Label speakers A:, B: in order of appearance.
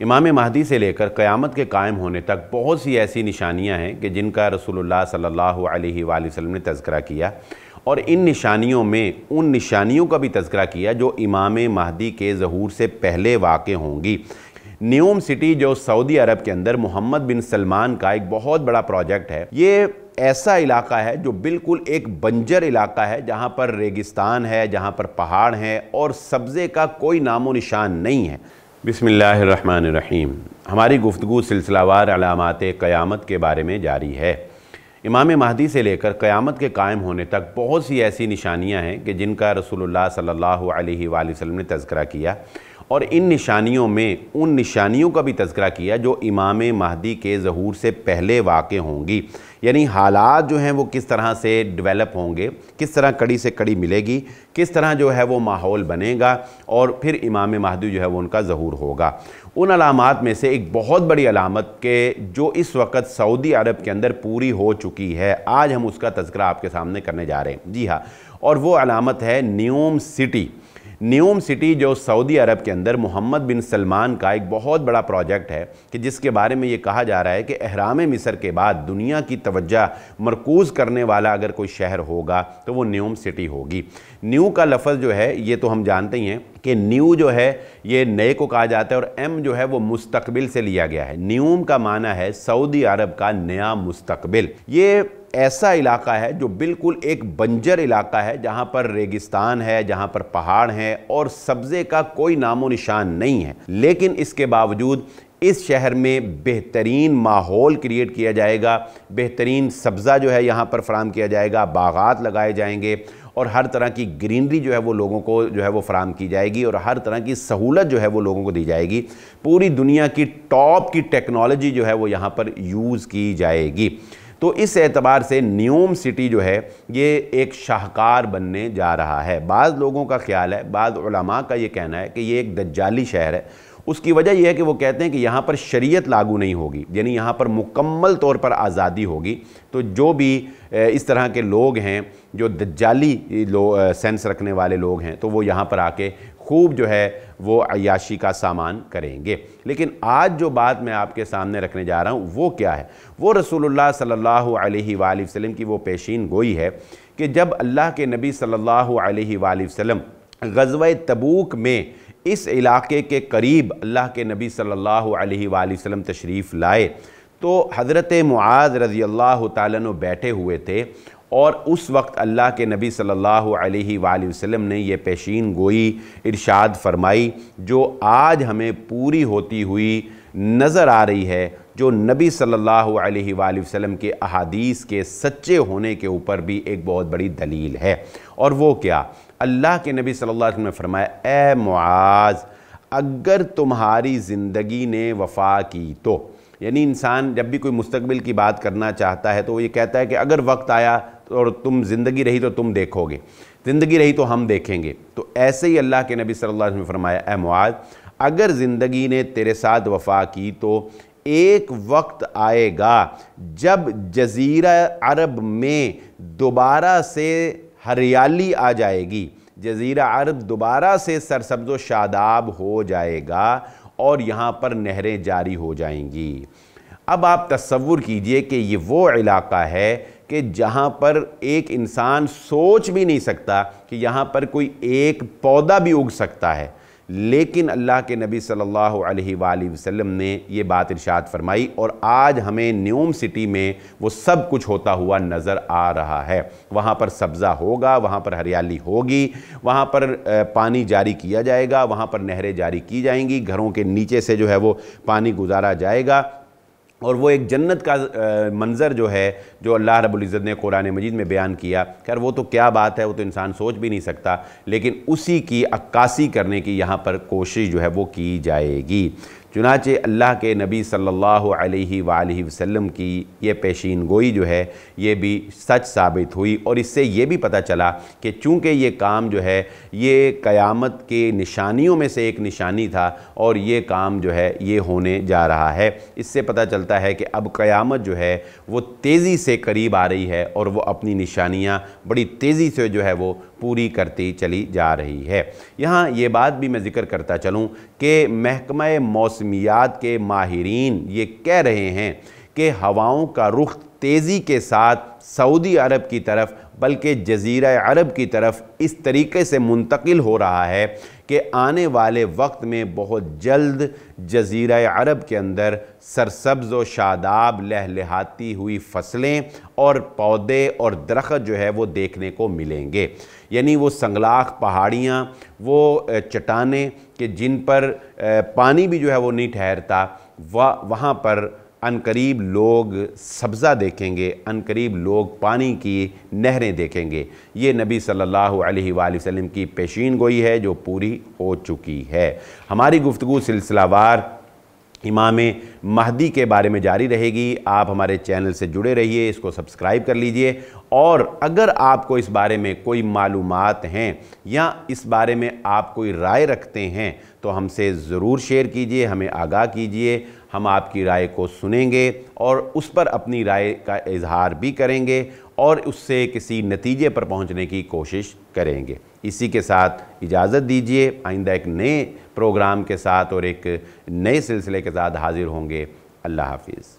A: امام مہدی سے لے کر قیامت کے قائم ہونے تک بہت سی ایسی نشانیاں ہیں کہ جن کا رسول اللہ صلی اللہ علیہ وآلہ وسلم نے تذکرہ کیا، اور ان نشانیوں میں ان نشانیوں کا بھی تذکرہ کیا جو امام مہدی کے ظہور سے پہلے واقع ہوں گی۔ نیوم سٹی جو سعودی عرب کے اندر محمد بن سلمان کا ایک بہت بڑا پروجیکٹ ہے، یہ ایسا علاقہ ہے جو بالکل ایک بنجر علاقہ ہے، جہاں پر ریگستان ہے، جہاں پر پہاڑ ہیں اور سبزے کا کوئی نام و نشان نہیں ہے۔ بسم اللہ الرحمن الرحیم۔ ہماری گفتگو سلسلہ وار علامات قیامت کے بارے میں جاری ہے۔ امام مہدی سے لے کر قیامت کے قائم ہونے تک بہت سی ایسی نشانیاں ہیں کہ جن کا رسول اللہ صلی اللہ علیہ وآلہ وسلم نے تذکرہ کیا، اور ان نشانیوں میں ان نشانیوں کا بھی تذکرہ کیا جو امام مہدی کے ظہور سے پہلے واقع ہوں گی، یعنی حالات جو ہیں وہ کس طرح سے ڈیولپ ہوں گے، کس طرح کڑی سے کڑی ملے گی، کس طرح جو ہے وہ ماحول بنے گا اور پھر امام مہدی جو ہے وہ ان کا ظہور ہوگا۔ ان علامات میں سے ایک بہت بڑی علامت کہ جو اس وقت سعودی عرب کے اندر پوری ہو چکی ہے، آج ہم اس کا تذکرہ آپ کے سامنے کرنے جا رہے ہیں۔ جی ہاں، اور وہ علامت ہے نیوم سٹی۔ نیوم سٹی جو سعودی عرب کے اندر محمد بن سلمان کا ایک بہت بڑا پروجیکٹ ہے کہ جس کے بارے میں یہ کہا جا رہا ہے کہ اہرام مصر کے بعد دنیا کی توجہ مرکوز کرنے والا اگر کوئی شہر ہوگا تو وہ نیوم سٹی ہوگی۔ نیو کا لفظ جو ہے یہ تو ہم جانتے ہی ہیں کہ نیو جو ہے یہ نئے کو کہا جاتا ہے، اور ایم جو ہے وہ مستقبل سے لیا گیا ہے۔ نیوم کا معنی ہے سعودی عرب کا نیا مستقبل۔ یہ ایسا علاقہ ہے جو بالکل ایک بنجر علاقہ ہے، جہاں پر ریگستان ہے، جہاں پر پہاڑ ہیں اور سبزے کا کوئی نام و نشان نہیں ہے، لیکن اس کے باوجود اس شہر میں بہترین ماحول کریٹ کیا جائے گا، بہترین سبزہ جو ہے یہاں پر فراہم کیا جائے گا، باغات لگائے جائیں گے اور ہر طرح کی گرینری جو ہے وہ لوگوں کو جو ہے وہ فراہم کی جائے گی، اور ہر طرح کی سہولت جو ہے وہ لوگوں کو دی جائے گی۔ پوری دنیا کی ٹاپ کی ٹیکنالوجی جو ہے وہ یہاں پر یوز کی جائے گی۔ تو اس اعتبار سے نیوم سٹی جو ہے یہ ایک شاہکار بننے جا رہا ہے۔ بعض لوگوں کا خیال ہے، بعض علماء کا یہ کہنا ہے کہ یہ ایک دجالی شہر ہے۔ اس کی وجہ یہ ہے کہ وہ کہتے ہیں کہ یہاں پر شریعت لاگو نہیں ہوگی، یعنی یہاں پر مکمل طور پر آزادی ہوگی، تو جو بھی اس طرح کے لوگ ہیں جو دجالی سینس رکھنے والے لوگ ہیں تو وہ یہاں پر آ کے خوب جو ہے وہ عیاشی کا سامان کریں گے۔ لیکن آج جو بات میں آپ کے سامنے رکھنے جا رہا ہوں وہ کیا ہے؟ وہ رسول اللہ صلی اللہ علیہ وآلہ وسلم کی وہ پیشین گوئی ہے کہ جب اللہ کے نبی صلی اللہ علیہ وآلہ وسلم غزوہ تبوک میں اس علاقے کے قریب اللہ کے نبی صلی اللہ علیہ وآلہ وسلم تشریف لائے تو حضرت معاذ رضی اللہ تعالیٰ عنہ بیٹھے ہوئے تھے، اور اس وقت اللہ کے نبی صلی اللہ علیہ وآلہ وسلم نے یہ پیشین گوئی ارشاد فرمائی جو آج ہمیں پوری ہوتی ہوئی نظر آ رہی ہے، جو نبی صلی اللہ علیہ وآلہ وسلم کے احادیث کے سچے ہونے کے اوپر بھی ایک بہت بڑی دلیل ہے۔ اور وہ کیا؟ اللہ کے نبی صلی اللہ علیہ وسلم نے فرمایا، اے معاذ، اگر تمہاری زندگی نے وفا کی تو، یعنی انسان جب بھی کوئی مستقبل کی بات کرنا چاہتا ہے تو وہ یہ کہتا ہے کہ اگر وقت آیا اور تم زندگی رہی تو تم دیکھو گے، زندگی رہی تو ہم دیکھیں گے۔ تو ایسے ہی اللہ کے نبی صلی اللہ علیہ وسلم نے فرمایا، اے معاذ، اگر زندگی نے تیرے ساتھ وفا کی تو ایک وقت آئے گا جب جزیرہ عرب میں دوبارہ سے ہریالی آ جائے گی، جزیرہ عرب دوبارہ سے سرسبز و شاداب ہو جائے گا اور یہاں پر نہریں جاری ہو جائیں گی۔ اب آپ تصور کیجئے کہ یہ وہ علاقہ ہے کہ جہاں پر ایک انسان سوچ بھی نہیں سکتا کہ یہاں پر کوئی ایک پودا بھی اگ سکتا ہے، لیکن اللہ کے نبی صلی اللہ علیہ وآلہ وسلم نے یہ بات ارشاد فرمائی، اور آج ہمیں نیوم سٹی میں وہ سب کچھ ہوتا ہوا نظر آ رہا ہے۔ وہاں پر سبزہ ہوگا، وہاں پر ہریالی ہوگی، وہاں پر پانی جاری کیا جائے گا، وہاں پر نہریں جاری کی جائیں گی، گھروں کے نیچے سے جو ہے وہ پانی گزارا جائے گا، اور وہ ایک جنت کا منظر جو ہے جو اللہ رب العزت نے قرآن مجید میں بیان کیا، خیر وہ تو کیا بات ہے، وہ تو انسان سوچ بھی نہیں سکتا، لیکن اسی کی عکاسی کرنے کی یہاں پر کوشش جو ہے وہ کی جائے گی۔ چنانچہ اللہ کے نبی صلی اللہ علیہ وآلہ وسلم کی یہ پیشین گوئی جو ہے یہ بھی سچ ثابت ہوئی، اور اس سے یہ بھی پتہ چلا کہ چونکہ یہ کام جو ہے یہ قیامت کے نشانیوں میں سے ایک نشانی تھا اور یہ کام جو ہے یہ ہونے جا رہا ہے۔ اس سے پتہ چلتا ہے کہ اب قیامت جو ہے وہ تیزی سے قریب آ رہی ہے اور وہ اپنی نشانیاں بڑی تیزی سے جو ہے وہ پوری کرتی چلی جا رہی ہے۔ یہاں یہ بات بھی میں ذکر کرتا چلوں کہ محکمہ موسمیات موسمیات کے ماہرین یہ کہہ رہے ہیں کہ ہواؤں کا رخ تیزی کے ساتھ سعودی عرب کی طرف بلکہ جزیرہ عرب کی طرف اس طریقے سے منتقل ہو رہا ہے کہ آنے والے وقت میں بہت جلد جزیرہ عرب کے اندر سرسبز و شاداب لہلہاتی ہوئی فصلیں اور پودے اور درخت جو ہے وہ دیکھنے کو ملیں گے. یعنی وہ سنگلاخ پہاڑیاں، وہ چٹانیں کہ جن پر پانی بھی جو ہے وہ نہیں ٹھہرتا، وہاں پر عنقریب لوگ سبزہ دیکھیں گے، عنقریب لوگ پانی کی نہریں دیکھیں گے. یہ نبی صلی اللہ علیہ وآلہ وسلم کی پیشین گوئی ہے جو پوری ہو چکی ہے. ہماری گفتگو سلسلہ وار امام مہدی کے بارے میں جاری رہے گی. آپ ہمارے چینل سے جڑے رہیے، اس کو سبسکرائب کر لیجئے، اور اگر آپ کو اس بارے میں کوئی معلومات ہیں یا اس بارے میں آپ کوئی رائے رکھتے ہیں تو ہم سے ضرور شیئر کیجئے، ہمیں آگاہ کیجئے. ہم آپ کی رائے کو سنیں گے اور اس پر اپنی رائے کا اظہار بھی کریں گے اور اس سے کسی نتیجے پر پہنچنے کی کوشش کریں گے. اسی کے ساتھ اجازت دیجئے، آئندہ ایک نئے پروگرام کے ساتھ اور ایک نئے سلسلے کے ساتھ حاضر ہوں گے. اللہ حافظ.